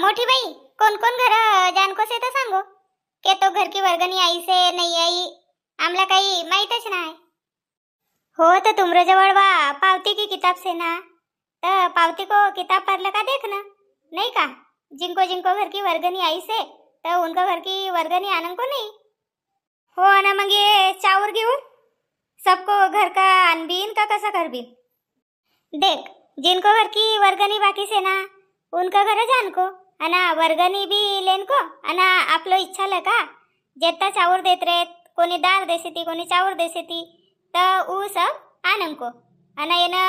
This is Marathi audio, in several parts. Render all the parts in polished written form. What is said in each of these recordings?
मोठी बाई कोण कोण घर जानको से तो सांगो के तो घर की वर्गणी आई से नहीं आई आमला काही माहीतच नाही। हो तो तुमरे जवळ वा पावती की किताब से ना तो पावती को किताब पर लगा देखना नहीं का जिनको जिनको घर की वर्गणी आई से तो उनको घर की वर्गणी आनंद को नहीं हो ना मग ये चावर घेऊन सबको घर का अनबीन का कसा कर भी देख जिनको घर की वर्गणी बाकी से ना उनका घर जान को अना वर्गणी भी लेन को अना आपलो इच्छा लगा जेता चावर देत रे कोणी दार देसेती कोणी चावर देसेती तो ऊ सब आनंद को अना ये ना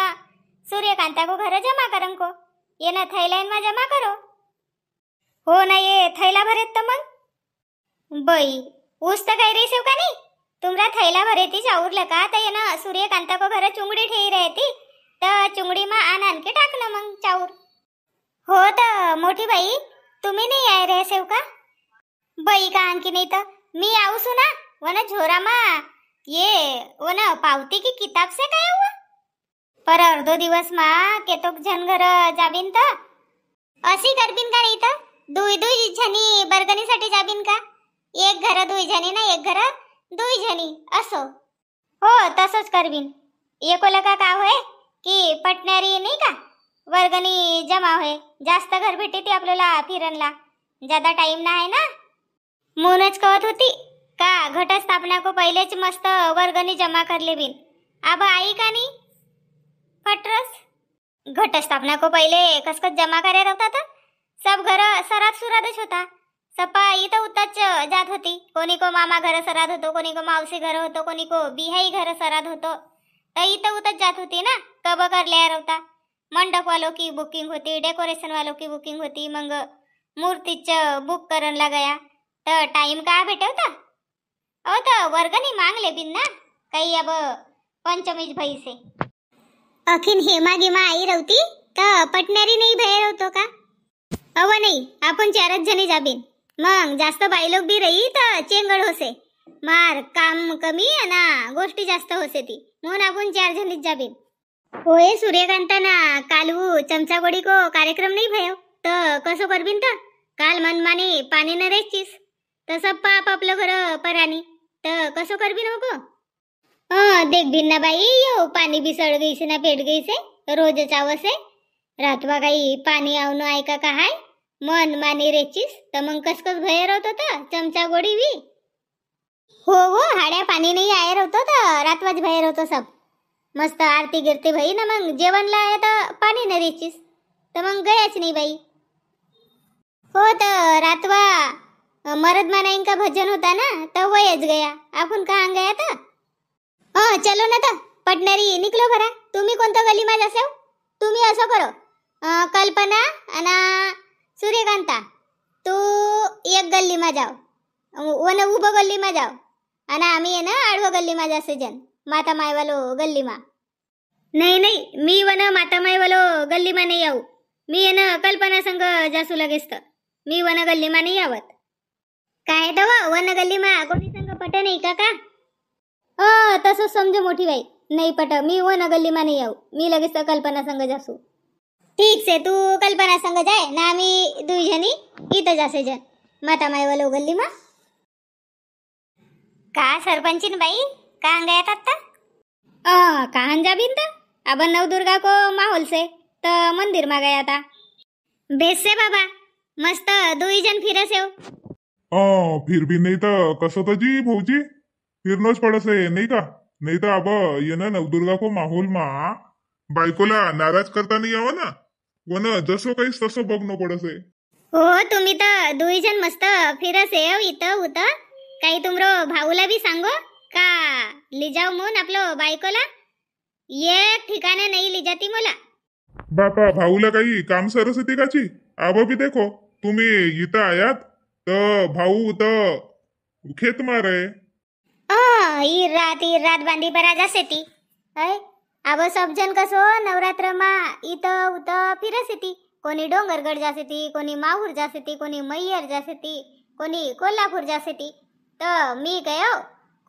सूर्यकांता को घर जमा करन को ये ना थैलाइन में जमा करो हो ना ये थैला भरेत तो मग बाई ऊस तर काही रेसेव का नाही तुमरा थैला भरेती चाऊर लका तर ये ना सूर्यकांता को घर चुंगडी ठेई रहती तर चुंगडी मा आण के टाकणं मग चाऊर हो तर मोठी बाई तुम्ही नाही आय रे सेव का बाई का आणखी नाही तर मी आऊ सु ना वन झोरा मा ये वन पावती की किताब से काय हुआ पर अर्धो दिवस मा केतोक जन घर जाबिन तर अशी करबिन का नाही तर दुई दुई जणी बर्गणीसाठी जाबिन का एक घर दुई जणी ना एक घर दुई जणी असो हो तसंच करबिन एकोला का होय की पटणारी नाही का वर्गणी जमा होय जास्त घर भेटे ती आपल्याला फिरणला ज्यादा टाइम ना आहे ना म्हणूनच कहत होती का घटस्थापना को पहिलेच मस्त वर्गणी जमा करले बिन अब आई का नाही फटरस घटस्थापना को पहिले कसकस जमा करे रहता था सब घर सरात सुरादच होता सपा इथं उतच जात होती कोणी को मामा घर सराद होतो कोणी को मावशी घर होतो कोणी को बिहाई घर सराद होतो तर इथं उतच जात होती ना कब करले रहता मंडप वालों की बुकिंग होती डेकोरेशन वालों की बुकिंग होती मग मूर्तीच बुक करन लगाया तर टाइम का भेटे होता अहो तर वर्गणी मांगले बिन ना काही अब पंचमीज भई से अखिन हेमा गिमा आई रहती तर पटणारी नाही भय रहतो का अव नाही आपण चारच जणी जाबीन मग जास्त बाई लोक बी रही तर चेंगड होसे मार काम कमी ना गोष्टी जास्त होसे ती म्हणून आपण 4 जणीच जाबीन होय सूर्यकांता ना कालू चमचा गोडी को कार्यक्रम नाही भयो तर कसं करबीन तर काल मनमाने पाणी न रेचीस तर सब पाप आपलं घर परानी तर कसं करबीन हो को देख बिन ना बाई यो पाणी बी सड़ गई से ना पेट गई से रोज चावसे रातवा काही पाणी आवनो ऐका का हाय मन मानी रेचीस तर मग कसकस भय रहतो तर चमचा गोडी भी हो हो हाड्या पाणी नाही आय रहतो तर रातवाच भय रहतो सब मस्त आरती गिरती भई ना मग जेवणला आहे तर पाणी न रेचीस तर मग गयाच नाही बाई हो तर रातवा मरद मानाईन का भजन होता ना तर वयच गया आपण कहाँ गया तर चलो ना तर पटणारी निकलो भरा तुम्ही कोणता गली मा जासाव तुम्ही असं करो कल्पना आणि सूर्यकांता तू एक गल्ली मा जाओ वन उभं गल्ली मा जाओ आणि आम्ही आहे ना आडवं गल्ली मा जासे जन माता मायवालो गल्ली मा नाही नाही मी वन माता मायवालो गल्ली मा नाही येऊ मी आहे ना कल्पना संग जासू लगेच तर मी वन गल्ली मा नाही यावत काय दवा वन गल्ली मा कोणी संग पट नाही का तसं समजू मोठी बाई नाही पट मी वन गल्ली मा नाही येऊ मी लगेच तर कल्पना संग जासू ठीक से तू कल्पना संग जाए ना आम्ही 2 जणी इथं जासे जन माता मायवालो गल्ली मा का सरपंचीन बाई कहाँ गया था कहाँ जाबिन था अब नवदुर्गा को माहौल से तो मंदिर में गया था बेस से बाबा मस्त 2 जन फिरस हो फिर भी नहीं तो कसं तो जी भाऊजी फिरनोच पडसे नहीं का नहीं तो अब ये ना नवदुर्गा को माहौल मा बायकोला नाराज करता नहीं यावं ना वन जसं काही तसं बघणं पडसे हो तुम्ही तर 2 जन मस्त फिरस इथं उथं काही तुमरो भाऊला भी सांगो का ले जाओ म्हणून आपलं बायकोला एक ठिकाणी नाही ले जाती मला बापा भाऊला काही काम सरस येते काची अब भी देखो तुम्ही इथं आयात तर भाऊ तर खेत मारे ही रात बांधी परा जासे ती अब सब जन कसो नवरात्र मा इथं उथं फिरस येती कोणी डोंगरगड जासे ती कोणी माहूर जासे ती कोणी मैयर जासे ती कोणी कोल्हापूर जासे ती तर मी गयो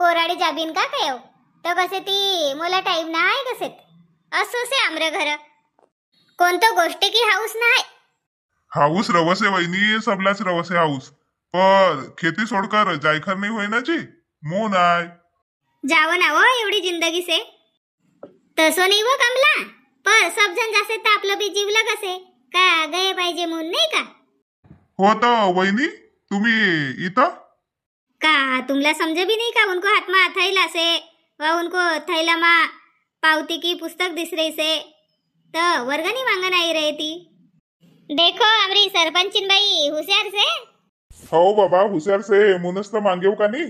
कोराडी जाबीन का कयो तर कसे ती मला टाइम ना आहे कसे असो से आमरे घर कोणतं गोष्टी की हाऊस नाही हाऊस रवसे वहिनी, सबलाच रवसे हाऊस. पर खेती सोडकर जायखर नाही होय ना जी, मोन आय. जावं ना हो एवढी जिंदगी से. तसं नाही हो कमला, पर सब जण जासे तर आपलं बी जीवलं कसे का गए पाहिजे म्हणून नाही का. हो तर वहिनी, तुम्ही इथं का तुमला समझे भी नहीं का उनको हाथ में थैला से व उनको थैला में पावती की पुस्तक दिस रही से तो वर्गनी मांगन आई रही थी. देखो हमारी सरपंचिन बाई होशियार से. हो बाबा हुशार से मुनस तर मांगेव का नाही.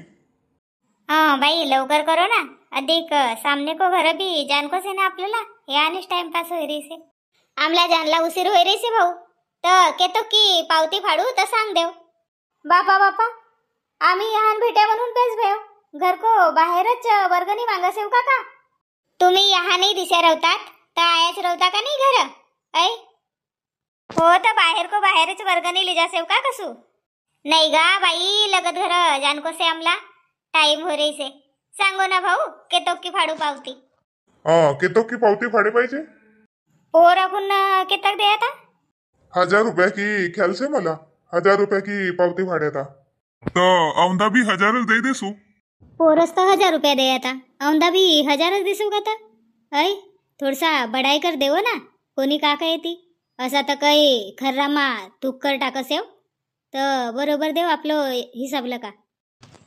हाँ भाई लवकर करो ना, अधिक सामने को घर भी जान को से ना आपल्याला हे आणिच टाइमपास होई रही से. आमला जानला उशीर होई रही से भाऊ, तर केतो की पावती फाडू तर सांग देव. बापा बापा आम्ही यहाँ भेट्या म्हणून बेस भेव, घर को बाहेरच वर्गणी मागसेव का. तुम्ही यहाँ नाही दिसे रवतात तर आयाच रवता का नाही घर ऐ. हो तर बाहेर को बाहेरच वर्गणी लिजासेव का कसू. नाही गा बाई लगत घर जानको से आमला टाइम हो रही से. सांगो ना भाऊ केतो की फाडू पावती. केतो की पावती फाडे पाहिजे. पोर आपण केतक दे आता. 1000 रुपया की ख्याल से मला 1000 रुपया की पावती फाड्याता तर औंधा भी 1000 दे देसू. पोरस तर 1000 रुपया दे आता, औंदा भी 1000 दिसू का तर. ऐ थोडसा बडाई कर देवो ना, कोणी काका येते असा तर काही खर्रामा तूक कर टाकसेव तर बरोबर देव आपलं हिसाबलं का.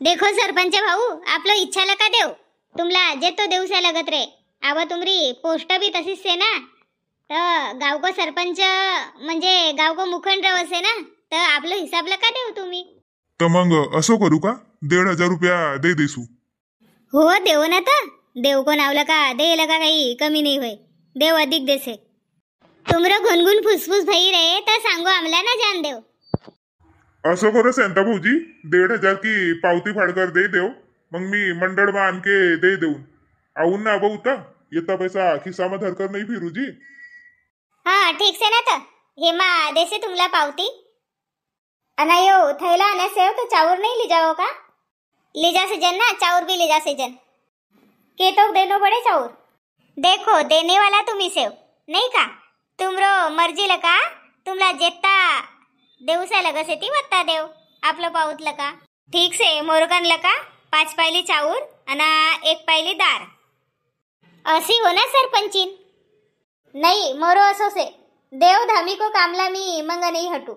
देखो सरपंच भाऊ आपलं इच्छाला का देव, तुमला जे तो देऊसा लगत रे. आवा तुमरी पोस्ट भी तशीच से ना, तर गाव को सरपंच म्हणजे गाव को मुखंड रवसे ना, तर आपलं हिसाबला का देव तुम्ही. तर मग असं करू का 1500 रुपया दे देसू. हो देव ना तर देव को नावलं का देला का काही कमी नाही होय, देव अधिक देसे. तुमरं गुनगुन फुसफुस भई रे तर सांगो आमला ना जान देव. असं करू शांता भाऊजी 1500 की पावती फाडकर दे देव, मग मी मंडळ मा आणके दे देऊन आऊन ना बहुता येता पैसा खिसा मा धरकर नाही फिरू जी. हाँ ठीक से ना तर हे मा देसे तुमला पावती. अना यो थैला आने सेव तो चाउर नहीं ले जाओ का. ले जा से जन ना चाउर भी ले जा से जन के तो देनो पड़े चाउर. देखो देने वाला तुम्ही सेव नहीं का, तुमरो मर्जी लका तुमला जेता देवसा लगसे ती वत्ता देव आपलं पाऊत लका. ठीक से मोरकन लका 5 पायली चाउर अना 1 पायली दार असी हो ना सरपंचीन. नहीं मोरो असो से देव धामी को कामला मी मंग नहीं हटू.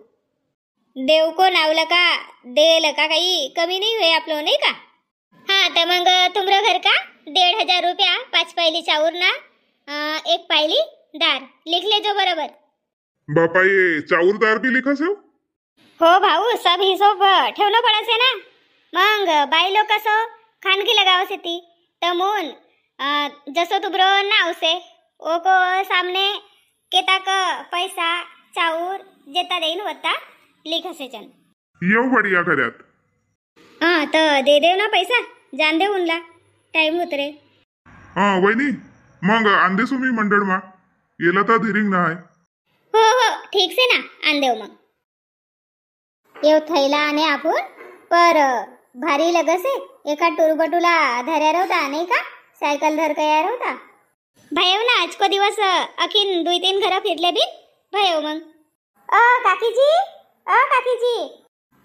देव को नावलं का देल का काही कमी नाही होय आपलं नाही का. हाँ तर मग तुमरा घर का 1500 रुपया 5 पायली चाउर ना 1 पायली दार लिख ले जो बरोबर. बापा ये चाऊरदार भी लिखा सेव. हो भाऊ सब हिशोब ठेवणं पडसे ना, मग बाई लोक कसं खानगी लगावसे ती तर मून जसं तुमरो नाव से ओको सामने केताक पैसा चाउर जेता देईन होता लिखसे जन. येऊ बढिया खऱ्यात. हाँ तर दे देव ना पैसा जान दे उनला टाइम उतरे. वहिनी मग आणदेसू मी मंडळ मा येला तर धीरिंग ना आहे. हो हो ठीक से ना आण देव मग. येव थैला आने आपण पर भारी लगसे एका टुरबटूला धर्या रवता नाही का, सायकल धर कया रवता भयव ना. आज को दिवस अखिन 2-3 घर फिरले बिन भयव मग. काकीजी काकीजी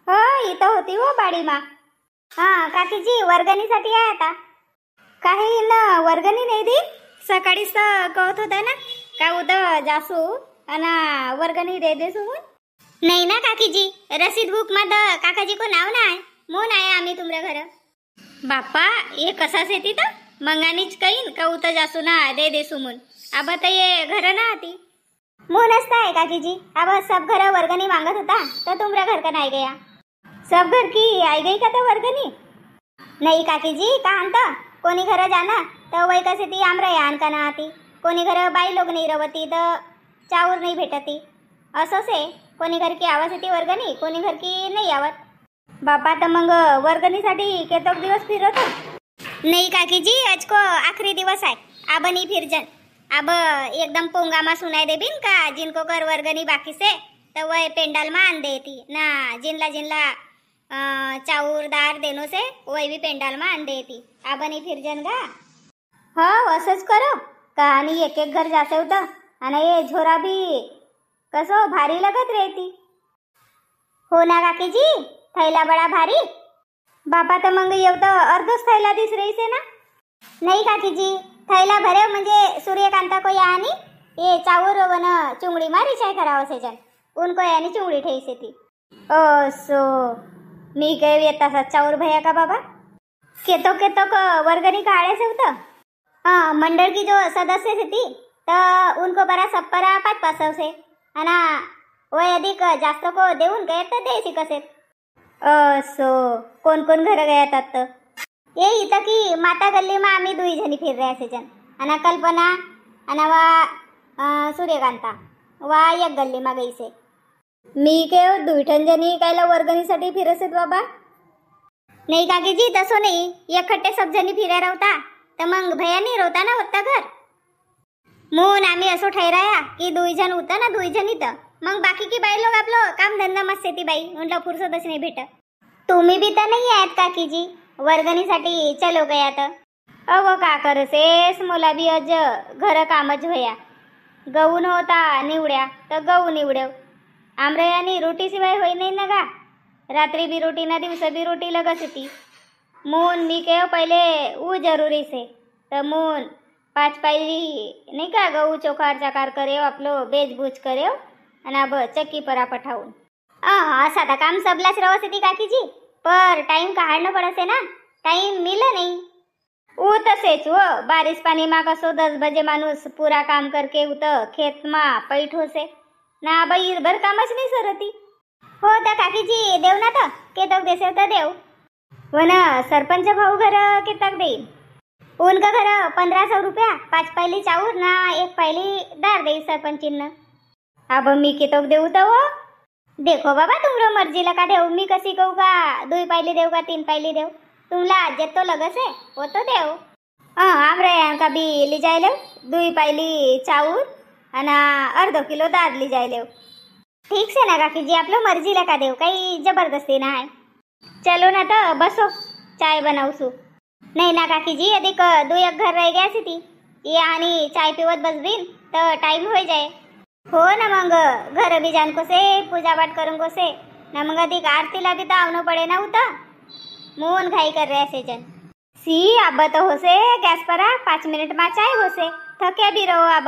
हो इथं होती हो बाडी मा. हाँ काकीजी वर्गणीसाठी आहे आता. काही न वर्गणी नाही दी, सकाळीच कहत होता ना का उद्या जासू अना वर्गणी दे देसू. नाही ना काकीजी रसीद बुक मध्ये काकाजी को नाव ना आहे मोन आहे आम्ही तुमच्या घर. बाप्पा ये कसाच येते तर मंगानीच कईन का उत जासू ना दे देसू मून. अब तर ये घर ना आती मोन असता है काकीजी. अब सब घर वर्गणी मांगत होता तर तुमरा घर का नाही गया. सब घर की आई गई का तो वर्गणी नहीं काकीजी का आणता कोणी घर जाना तर वय कसे ती आमरा यान का ना आती. कोणी घर बाई लोग नाही रवती तर चावर नाही भेटती असं से. कोणी घर की आवाज येते वर्गणी, कोणी घर की नाही आवत. बापा तर मग वर्गणीसाठी केतक दिवस फिरत नाही काकीजी. आज को आखरी दिवस आहे अब नहीं फिर जन. अब एकदम पोंगामा सुनाई देबिन का जिनको कर वर्गणी बाकी से तो वह पेंडाल में आन देती ना. जिनला जिनला चाउर दार देनो से वही भी पेंडाल में आन देती. अब नहीं फिर जन गा. हो असंच करो कहानी एक एक घर जासे होतं आणि ये झोरा भी कसं भारी लगत रहती. हो ना काकीजी, थैला बडा भारी. बापा तर मग एवढं अर्धच थैला दिस रहीस ना. नाही काकीजी, थैला भरे म्हणजे सूर्यकांता को यानी ये चावर वन चुंगड़ी मारी चाय करावं सेजन उनको यानी चुंगड़ी ठेसे थी. सो मी काय येता चावर भैया का बाबा केतो वर्गणी काढायचं होतं. हाँ, मंडल की जो सदस्य थी तो उनको बरा सप्परा 5-5 से अना वो अधिक जास्त को देऊन गए तर द्यायची कसे. सो कोण कोण घर गया तर ये इथं की माता गल्ली में आम्ही 2 जणी फिर रहे असे जन अना कल्पना अना वा सूर्यकांता वा एक गल्ली मा गई से. मी के 2 जणी कायला वर्गणीसाठी फिरसेत बाबा. नाही काकीजी तसं नाही, एकखट्टे सब जणी फिरायला राहता तर मग भैया नाही राहता ना होता घर म्हणून आम्ही असं ठरवया की 2 जण होता ना 2 जण इथं मग बाकी की बाई लोग आपलं काम धंदा मस्त येते बाई म्हटलं फुरसतच नाही भेटत. तुम्ही बी तर नाही आहेत काकीजी वर्गणीसाठी चलो गया तर. अहो का करसेस मला बी अज घर कामच भया गहू होता निवड्या तर गहू निवड्यव आमरयानी रोटी शिवाय होई नाही ना गा. रात्री बी रोटी ना दिवस बी रोटी लगस होती मून मी के पहिले ऊ जरूरी से तर मून 5 पायरी नाही का गहू चोखार चाकार करेव आपलो बेचबूच करेव आणि अब चक्की परा पठावून. असा तर काम सबलाच रवस होती काकीजी पर टाइम काढणं पडसे ना टाइम मिला नाही. ऊ तसेच व बारिश पाणी मा कसो 10 बजे माणूस पूरा काम करके उत खेत मा पैठ होसे ना बाई भर कामच नाही सरती. हो तर काकीजी देव ना तर केतक देसेव तर देव वन सरपंच भाऊ घर केतक देईल. उनका घर 1500 रुपया 5 पायली चाऊर ना 1 पायली दार देई सरपंचीन. अब मी केतक देऊ तर वो देखो बाबा तुमरो मर्जीला का देव मी कशी कहू का 2 पायली देव का 3 पायली देव तुमला जे तो लगस है वो तो देव. आमरे का बी ली जायले 2 पायली चाऊर आणि अर्धा किलो दार ली जायले. ठीक से ना काकीजी आपलं मर्जीला का देव काही जबरदस्ती ना आहे. चलो ना तर बसो चाय बनावसू. नाही ना काकीजी अधिक 2-1 घर रह गया सी ये आणि चाय पिवत बसबीन तर टाइम हो जाए. हो ना मग घर भी जान को से पूजा पाठ करून को से ना मग अधिक आरतीला भी तो आवणं पडे ना उता मून घाई कर रहे से जन. सी अब तो होसे गॅस परा 5 मिनिट मा चाय होसे थके भी रहो अब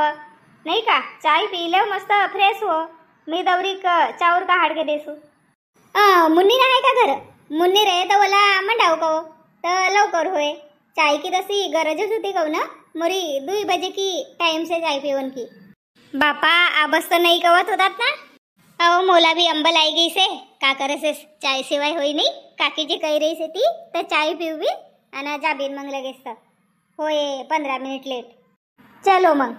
नाही का चाय पी लो मस्त फ्रेश हो. मी दौरी चावर का हाड के देसू. मुन्नी आहे का घर मुन्नी रहे तर मला मंडाव को तर लवकर होय. चाय की तशी गरजच होती कहू ना मोरी 2 बजे की टाइम से चाय पिवन की. बापा आबस तो नहीं कवत होतात ना. अहो मोला भी अंबल आई गई से का करे चाय सिवाय होई नाही. काकीजी कही रही से ती तर चाय पिऊबी आणि जाबीन मग लगेच तर होय 15 मिनिट लेट. चलो मग